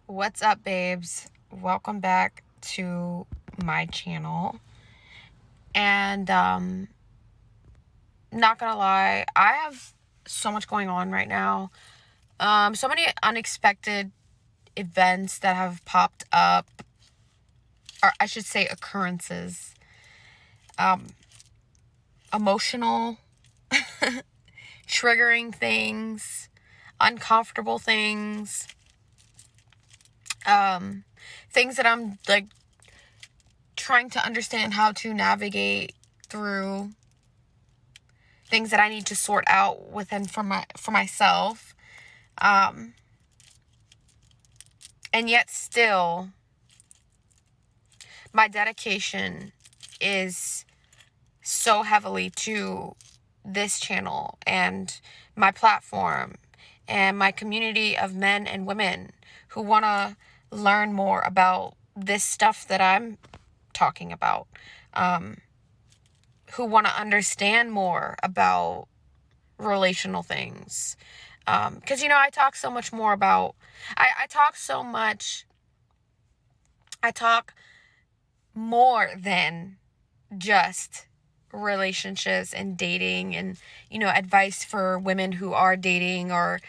What's up, babes? Welcome back to my channel. And not gonna lie, I have so much going on right now. So many unexpected events that have popped up, or I should say occurrences. Emotional, triggering things, uncomfortable things. Things that I'm like trying to understand how to navigate through, things that I need to sort out within for myself. And yet still my dedication is so heavily to this channel and my platform and my community of men and women who want to learn more about this stuff that I'm talking about, who want to understand more about relational things. Because, I talk so much more about, I talk more than just relationships and dating and, advice for women who are dating or,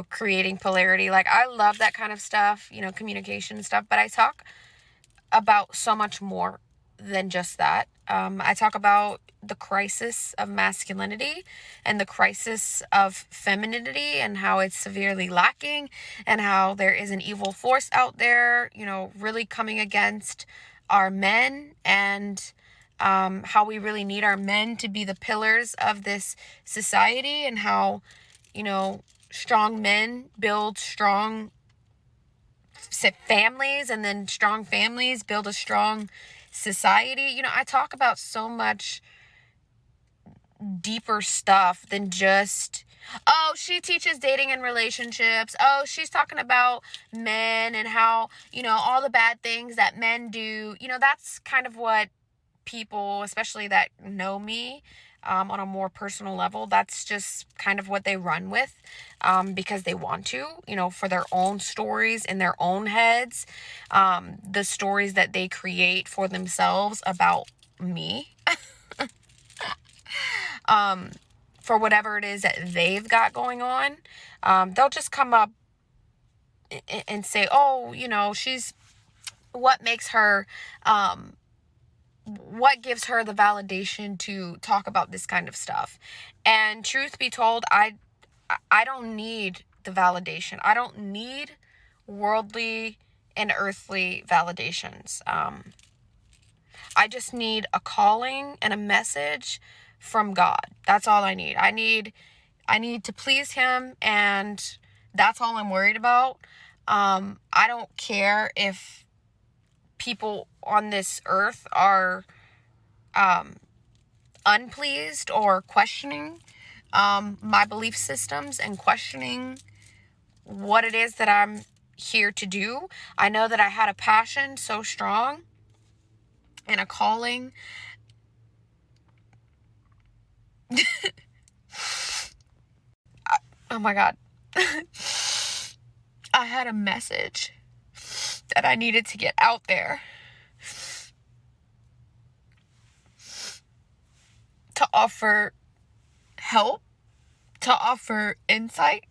creating polarity. Like, I love that kind of stuff, communication and stuff, but I talk about so much more than just that. I talk about the crisis of masculinity and the crisis of femininity and how it's severely lacking and how there is an evil force out there, really coming against our men, and how we really need our men to be the pillars of this society, and how, strong men build strong families, and then strong families build a strong society. I talk about so much deeper stuff than just, oh, she teaches dating and relationships. Oh, she's talking about men and how, all the bad things that men do. That's kind of what people, especially that know me on a more personal level, that's just kind of what they run with, because they want to, for their own stories in their own heads, the stories that they create for themselves about me, for whatever it is that they've got going on. They'll just come up and say, oh, she's, what makes her, what gives her the validation to talk about this kind of stuff. And truth be told, I don't need the validation. I don't need worldly and earthly validations. I just need a calling and a message from God. That's all I need. I need to please him, and that's all I'm worried about. I don't care if people on this earth are unpleased or questioning my belief systems and questioning what it is that I'm here to do. I know that I had a passion so strong and a calling. Oh my God. I had a message that I needed to get out there, to offer help, to offer insight.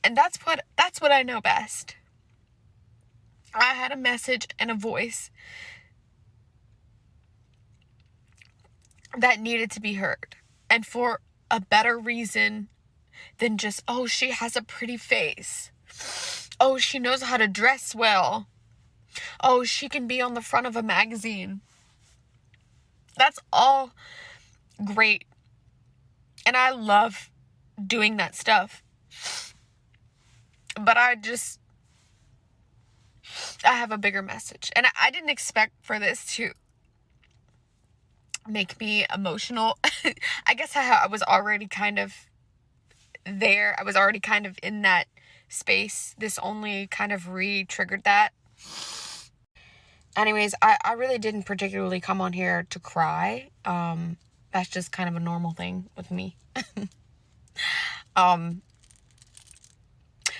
And that's what I know best. I had a message and a voice that needed to be heard, and for a better reason than just, oh, she has a pretty face. Oh, she knows how to dress well. Oh, she can be on the front of a magazine. That's all great. And I love doing that stuff. But I have a bigger message. And I didn't expect for this to make me emotional. I guess I was already kind of there. I was already kind of in that space. This only kind of re-triggered that. Anyways, I really didn't particularly come on here to cry. That's just kind of a normal thing with me.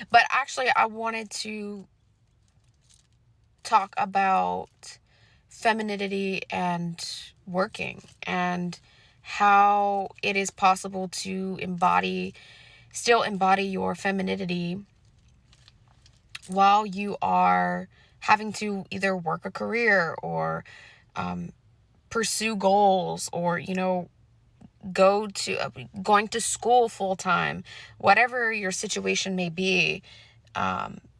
But actually, I wanted to talk about femininity and working, and how it is possible to still embody your femininity while you are having to either work a career or pursue goals, or, going to school full time, whatever your situation may be.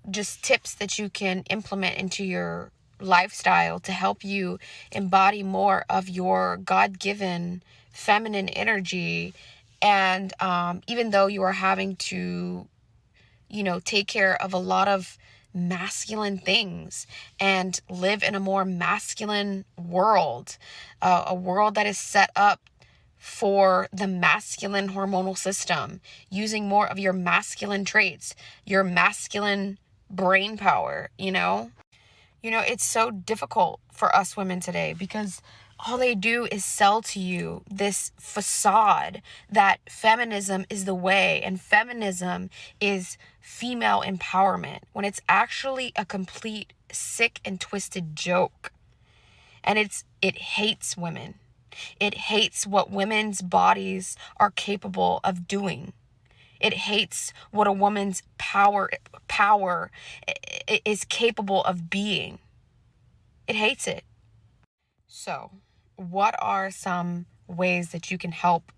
Just tips that you can implement into your lifestyle to help you embody more of your God-given feminine energy. And even though you are having to, take care of a lot of masculine things and live in a more masculine world, a world that is set up for the masculine hormonal system, using more of your masculine traits, your masculine brain power. It's so difficult for us women today because all they do is sell to you this facade that feminism is the way and feminism is female empowerment, when it's actually a complete sick and twisted joke. And it hates women. It hates what women's bodies are capable of doing. It hates what a woman's power is capable of being. It hates it. So, what are some ways that you can help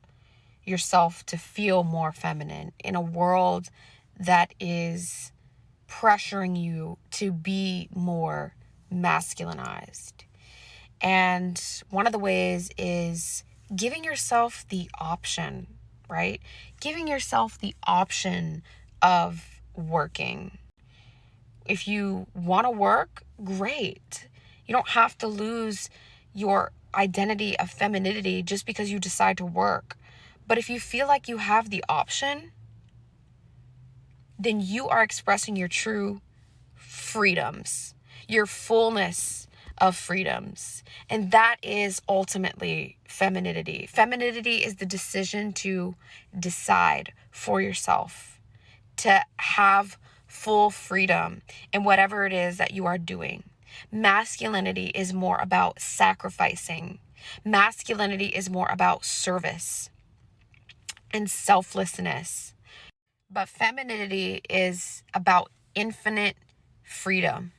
yourself to feel more feminine in a world that is pressuring you to be more masculinized? And one of the ways is giving yourself the option, right? Giving yourself the option of working. If you want to work, great. You don't have to lose your identity of femininity just because you decide to work. But if you feel like you have the option, then you are expressing your true freedoms, your fullness of freedoms. And that is ultimately femininity. Femininity is the decision to decide for yourself, to have full freedom in whatever it is that you are doing. Masculinity is more about sacrificing. Masculinity is more about service and selflessness. But femininity is about infinite freedom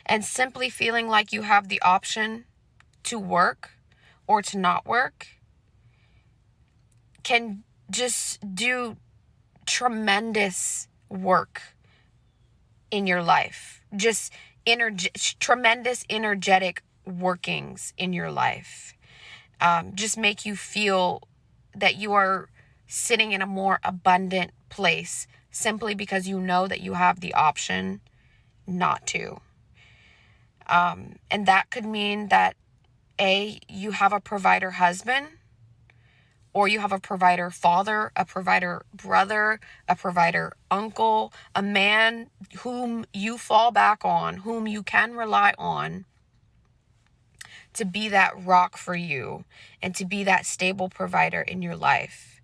and simply feeling like you have the option to work or to not work can just do tremendous work in your life. Just tremendous energetic workings in your life. Just make you feel that you are sitting in a more abundant place simply because you know that you have the option not to. And that could mean that you have a provider husband, or you have a provider father, a provider brother, a provider uncle, a man whom you fall back on, whom you can rely on to be that rock for you and to be that stable provider in your life.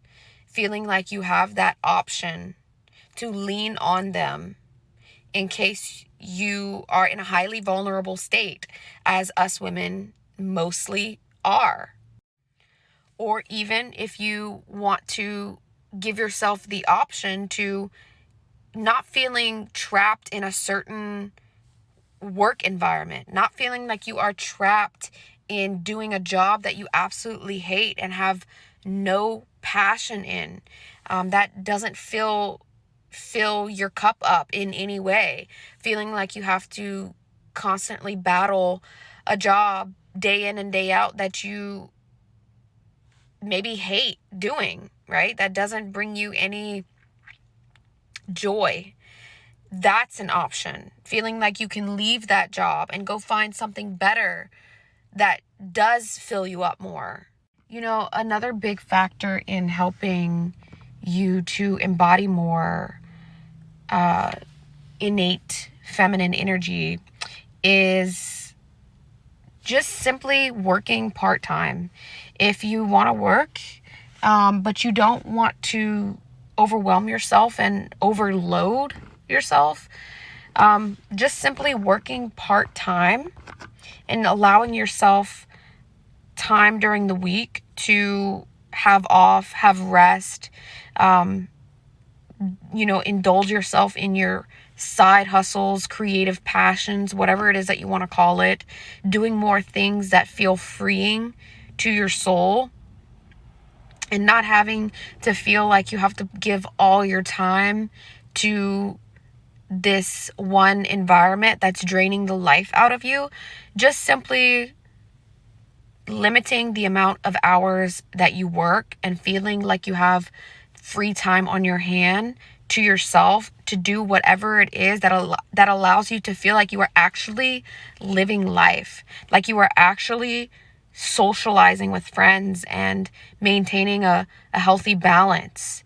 Feeling like you have that option to lean on them in case you are in a highly vulnerable state, as us women mostly are. Or even if you want to give yourself the option to not feeling trapped in a certain work environment, not feeling like you are trapped in doing a job that you absolutely hate and have no passion in, that doesn't fill your cup up in any way, feeling like you have to constantly battle a job day in and day out that you maybe hate doing, right? That doesn't bring you any joy. That's an option. Feeling like you can leave that job and go find something better that does fill you up more. Another big factor in helping you to embody more innate feminine energy is just simply working part-time. If you want to work, but you don't want to overwhelm yourself and overload yourself. Just simply working part-time and allowing yourself time during the week to have off, have rest, indulge yourself in your side hustles, creative passions, whatever it is that you want to call it, doing more things that feel freeing to your soul, and not having to feel like you have to give all your time to this one environment that's draining the life out of you. Just simply limiting the amount of hours that you work and feeling like you have free time on your hand to yourself to do whatever it is that allows you to feel like you are actually living life, like you are actually socializing with friends and maintaining a healthy balance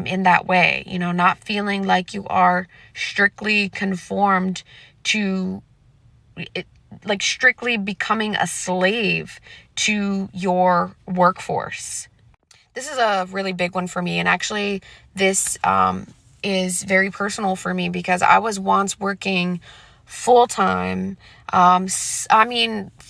in that way, not feeling like you are strictly conformed to it, like strictly becoming a slave to your workforce. This is a really big one for me, and actually this is very personal for me because I was once working full-time, 4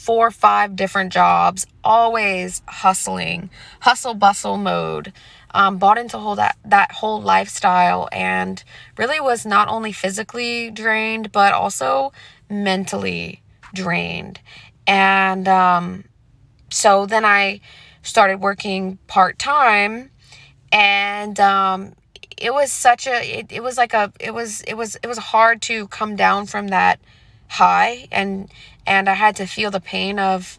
or 5 different jobs, always hustle bustle mode. Bought into that whole lifestyle, and really was not only physically drained but also mentally drained. And so then I started working part-time, and it was such a it was like a it was hard to come down from that high, and I had to feel the pain of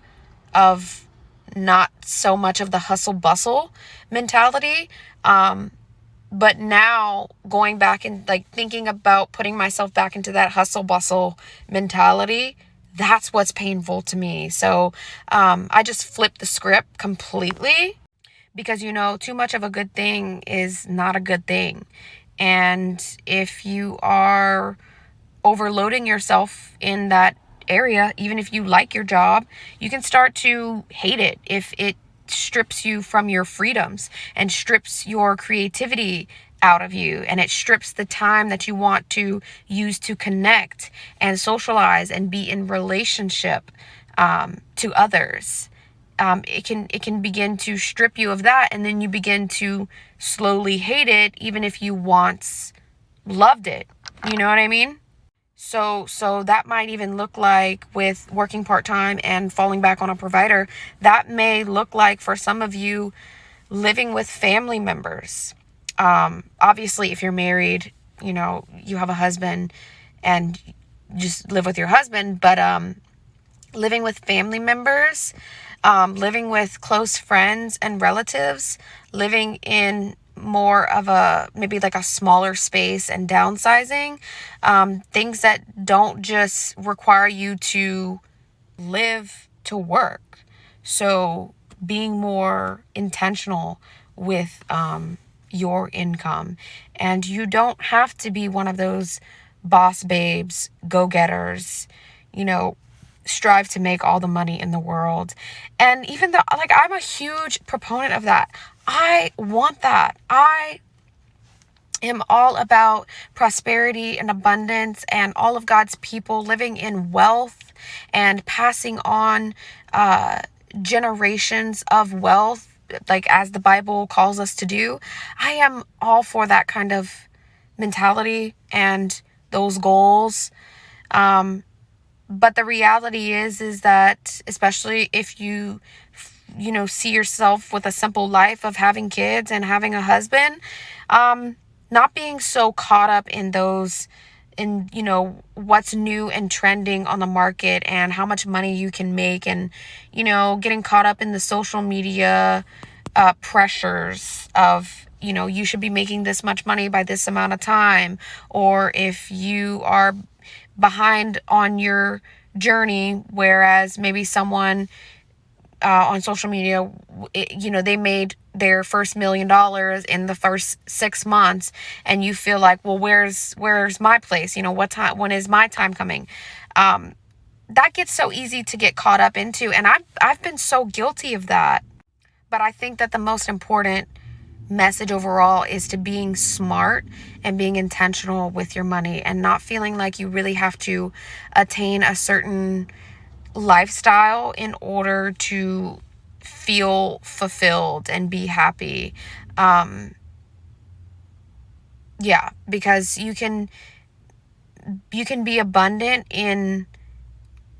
not so much of the hustle bustle mentality. But now going back and like thinking about putting myself back into that hustle bustle mentality, that's what's painful to me. So I just flipped the script completely, because too much of a good thing is not a good thing. And if you are overloading yourself in that area, even if you like your job, you can start to hate it if it strips you from your freedoms and strips your creativity out of you, and it strips the time that you want to use to connect and socialize and be in relationship to others. It can begin to strip you of that, and then you begin to slowly hate it, even if you once loved it. You know what I mean? So that might even look like, with working part-time and falling back on a provider, that may look like for some of you living with family members. Obviously, if you're married, you have a husband and just live with your husband, but living with family members, living with close friends and relatives, living in more of maybe like a smaller space and downsizing, things that don't just require you to live to work. So being more intentional with your income. And you don't have to be one of those boss babes, go-getters, strive to make all the money in the world. And even though, I'm a huge proponent of that. I want that. I am all about prosperity and abundance and all of God's people living in wealth and passing on generations of wealth, like as the Bible calls us to do. I am all for that kind of mentality and those goals. But the reality is that, especially if you see yourself with a simple life of having kids and having a husband, not being so caught up in what's new and trending on the market and how much money you can make, and, getting caught up in the social media pressures of, you should be making this much money by this amount of time, or if you are behind on your journey, whereas maybe someone on social media, they made their first $1 million in the first 6 months, and you feel like, well, where's my place? When is my time coming? That gets so easy to get caught up into, and I've been so guilty of that. But I think that the most important message overall is to being smart and being intentional with your money, and not feeling like you really have to attain a certain lifestyle in order to feel fulfilled and be happy. Yeah, because you can be abundant in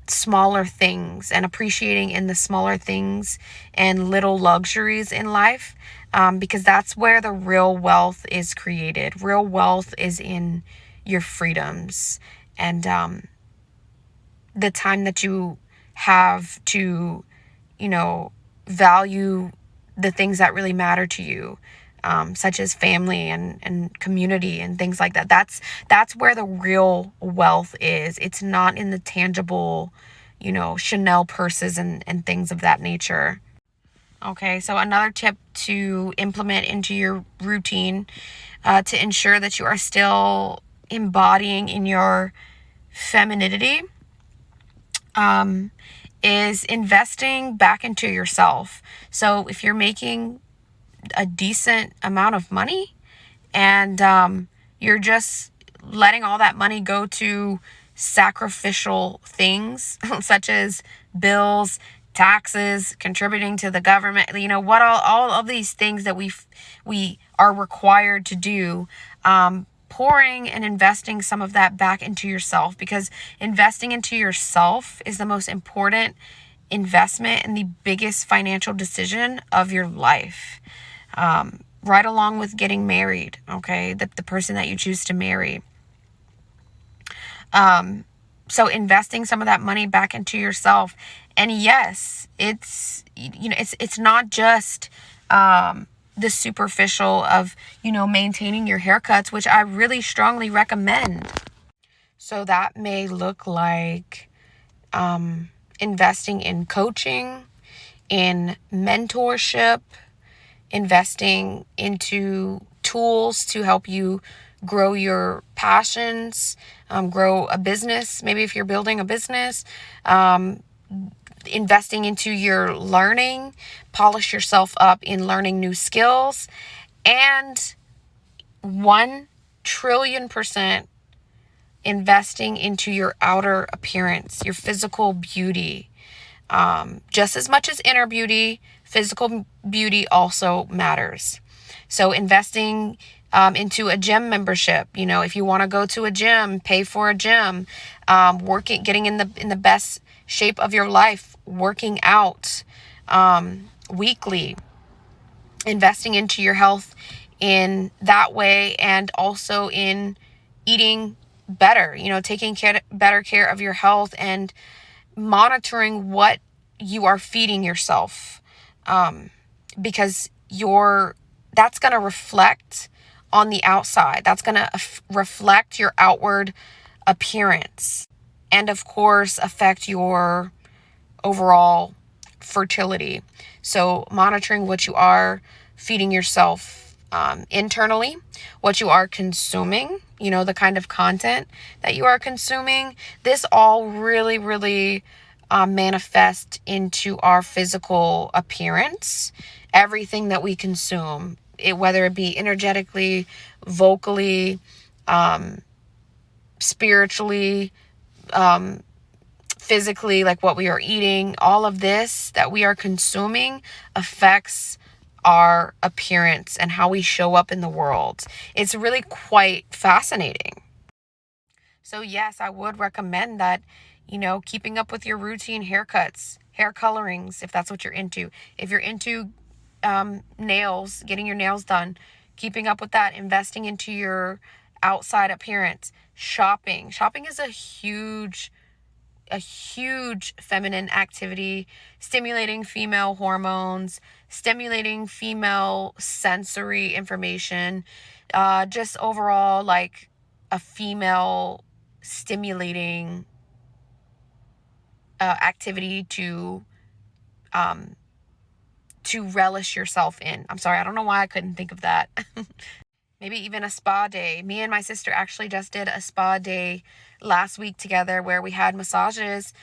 smaller things and appreciating in the smaller things and little luxuries in life, because that's where the real wealth is created. Real wealth is in your freedoms and the time that you have to, value the things that really matter to you, such as family and community and things like that. That's where the real wealth is. It's not in the tangible, Chanel purses and things of that nature. Okay, so another tip to implement into your routine, to ensure that you are still embodying in your femininity, is investing back into yourself. So if you're making a decent amount of money and you're just letting all that money go to sacrificial things such as bills, taxes, contributing to the government, what all of these things that we are required to do, pouring and investing some of that back into yourself, because investing into yourself is the most important investment and the biggest financial decision of your life. Right along with getting married, okay? The person that you choose to marry. So investing some of that money back into yourself. And yes, it's not just the superficial of, maintaining your haircuts, which I really strongly recommend. So that may look like investing in coaching, in mentorship, investing into tools to help you grow your passions, grow a business. Maybe if you're building a business, investing into your learning, polish yourself up in learning new skills, and 1,000,000,000,000% investing into your outer appearance, your physical beauty. Just as much as inner beauty, physical beauty also matters. So investing into a gym membership, if you want to go to a gym, pay for a gym, getting in the best shape of your life, working out weekly, investing into your health in that way, and also in eating better, taking better care of your health and monitoring what you are feeding yourself, because that's going to reflect on the outside. That's going to reflect your outward appearance, and of course affect your overall fertility. So monitoring what you are feeding yourself internally, what you are consuming, the kind of content that you are consuming. This all really, really manifest into our physical appearance. Everything that we consume, whether it be energetically, vocally, spiritually, physically, like what we are eating, all of this that we are consuming affects our appearance and how we show up in the world. It's really quite fascinating. So yes, I would recommend that, keeping up with your routine haircuts, hair colorings, if that's what you're into. If you're into nails, getting your nails done, keeping up with that, investing into your outside appearance, shopping. Shopping is a huge feminine activity, stimulating female hormones, stimulating female sensory information, just overall like a female stimulating activity to relish yourself in. I'm sorry, I don't know why I couldn't think of that. Maybe even a spa day. Me and my sister actually just did a spa day last week together where we had massages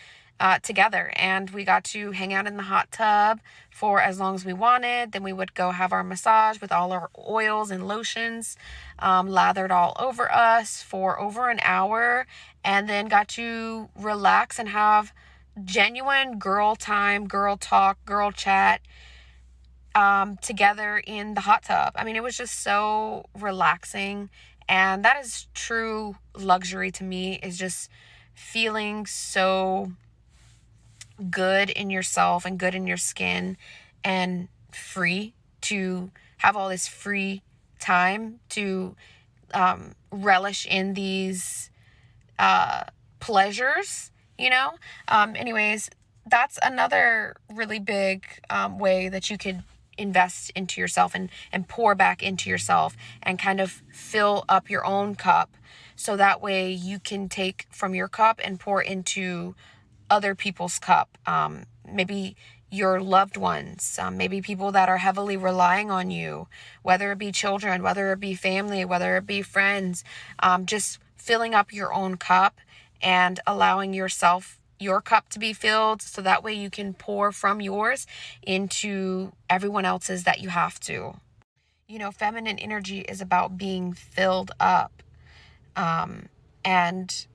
together, and we got to hang out in the hot tub for as long as we wanted. Then we would go have our massage with all our oils and lotions lathered all over us for over an hour, and then got to relax and have genuine girl time, girl talk, girl chat together in the hot tub. I mean, it was just so relaxing, and that is true luxury to me, is just feeling so good in yourself and good in your skin and free to have all this free time to relish in these pleasures, anyways, that's another really big way that you could invest into yourself and pour back into yourself and kind of fill up your own cup, so that way you can take from your cup and pour into other people's cup, maybe your loved ones, maybe people that are heavily relying on you, whether it be children, whether it be family, whether it be friends, just filling up your own cup and allowing your cup to be filled, so that way you can pour from yours into everyone else's that you have to. Feminine energy is about being filled up, and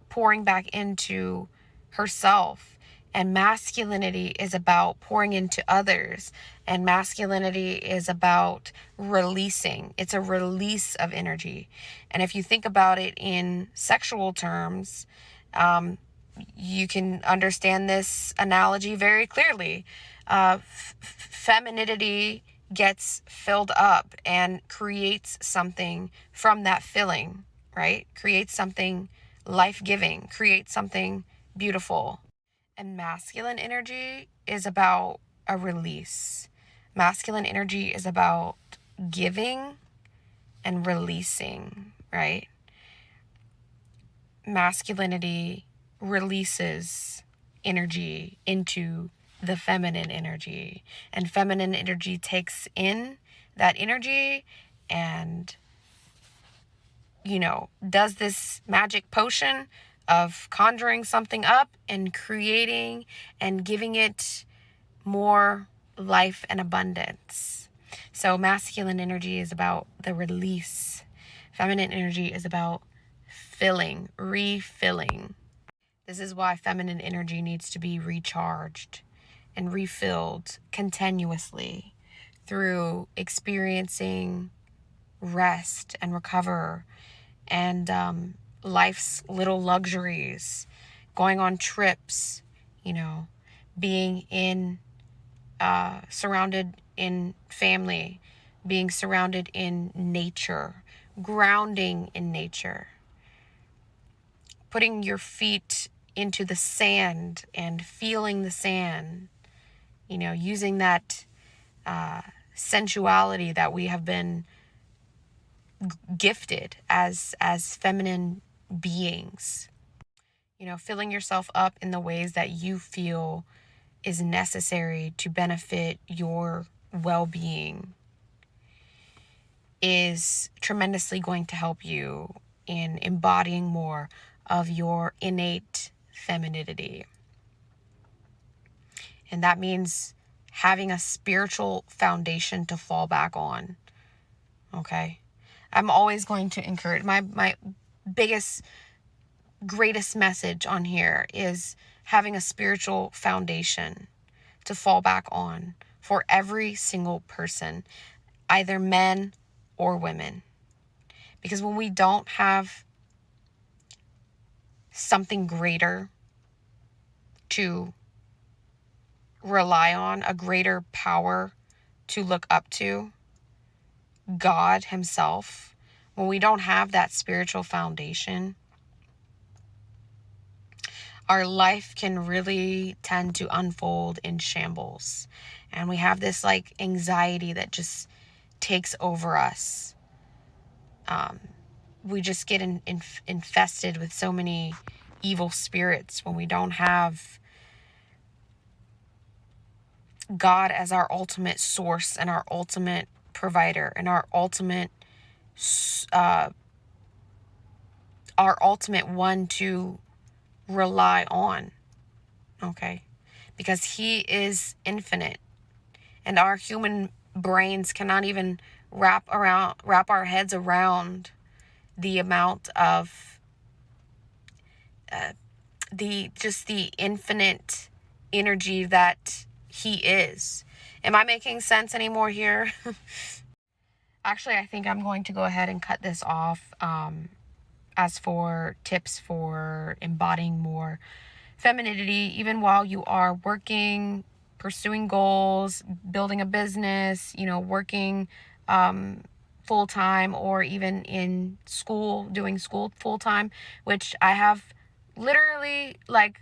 pouring back into herself. And masculinity is about pouring into others. And masculinity is about releasing. It's a release of energy. And if you think about it in sexual terms, you can understand this analogy very clearly. Femininity gets filled up and creates something from that filling, right? Creates something life-giving, creates something beautiful. And masculine energy is about a release. Masculine energy is about giving and releasing, right? Masculinity releases energy into the feminine energy, and feminine energy takes in that energy and does this magic potion of conjuring something up and creating and giving it more life and abundance. So masculine energy is about the release. Feminine energy is about filling, refilling. This is why feminine energy needs to be recharged and refilled continuously through experiencing rest and recover and life's little luxuries, going on trips, being in surrounded in family, being surrounded in nature, grounding in nature, putting your feet into the sand and feeling the sand, using that sensuality that we have been gifted as feminine beings. Filling yourself up in the ways that you feel is necessary to benefit your well-being is tremendously going to help you in embodying more of your innate femininity. And that means having a spiritual foundation to fall back on. Okay? I'm always going to encourage, my biggest, greatest message on here is having a spiritual foundation to fall back on for every single person, either men or women. Because when we don't have something greater to rely on, a greater power to look up to, God himself, when we don't have that spiritual foundation, our life can really tend to unfold in shambles. And we have this anxiety that just takes over us. We just get infested with so many evil spirits when we don't have God as our ultimate source and our ultimate provider and our ultimate one to rely on. okay? Because he is infinite, and our human brains cannot even wrap our heads around the amount of the infinite energy that he is. Am I making sense anymore here? Actually, I think I'm going to go ahead and cut this off. As for tips for embodying more femininity, even while you are working, pursuing goals, building a business, working full time, or even in school, doing school full time, which I have literally, like,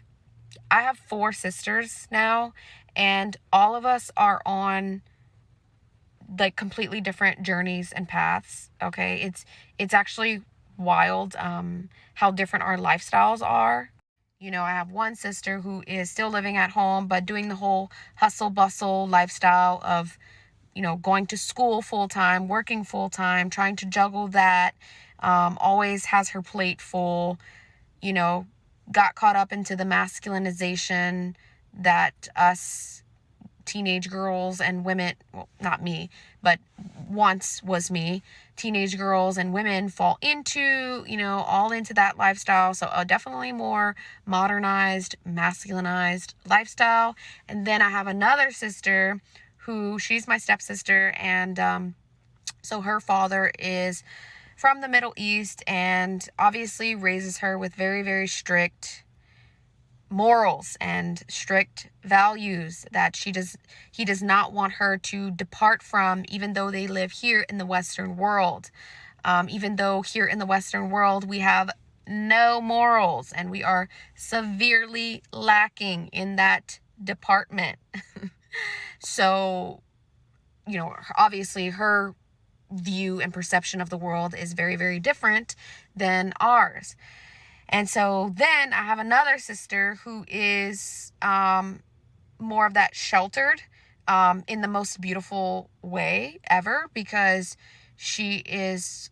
I have 4 sisters now, and all of us are on like completely different journeys and paths. Okay, it's actually wild how different our lifestyles are. I have one sister who is still living at home but doing the whole hustle bustle lifestyle of going to school full time, working full time, trying to juggle that. Always has her plate full. Got caught up into the masculinization that us teenage girls and women, well, not me, but once was me, teenage girls and women fall into, all into that lifestyle. So a definitely more modernized, masculinized lifestyle. And then I have another sister who, she's my stepsister, and so her father is from the Middle East and obviously raises her with very, very strict morals and strict values that he does not want her to depart from, even though they live here in the Western world. Even though here in the Western world we have no morals and we are severely lacking in that department. So, obviously her view and perception of the world is very, very different than ours. And so then I have another sister who is more of that sheltered in the most beautiful way ever, because she is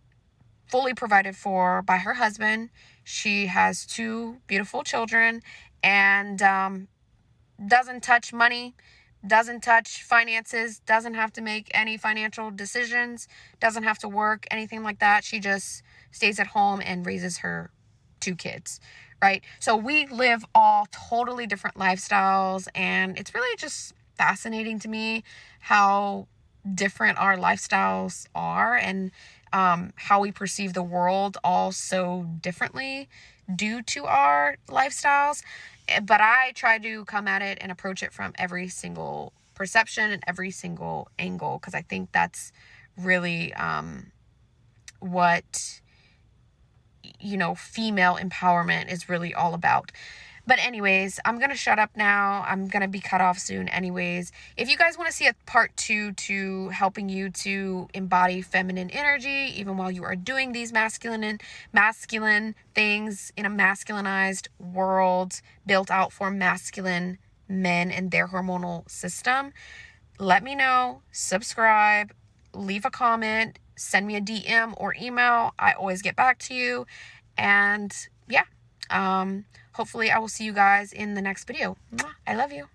fully provided for by her husband. She has 2 beautiful children and doesn't touch money, doesn't touch finances, doesn't have to make any financial decisions, doesn't have to work, anything like that. She just stays at home and raises her 2 kids, right? So we live all totally different lifestyles, and it's really just fascinating to me how different our lifestyles are, and how we perceive the world all so differently due to our lifestyles. But I try to come at it and approach it from every single perception and every single angle, because I think that's really what female empowerment is really all about. But anyways, I'm going to shut up now. I'm going to be cut off soon anyways. If you guys want to see a part 2 to helping you to embody feminine energy, even while you are doing these masculine things in a masculinized world built out for masculine men and their hormonal system, let me know, subscribe, leave a comment, send me a DM or email. I always get back to you. And yeah, hopefully I will see you guys in the next video. I love you.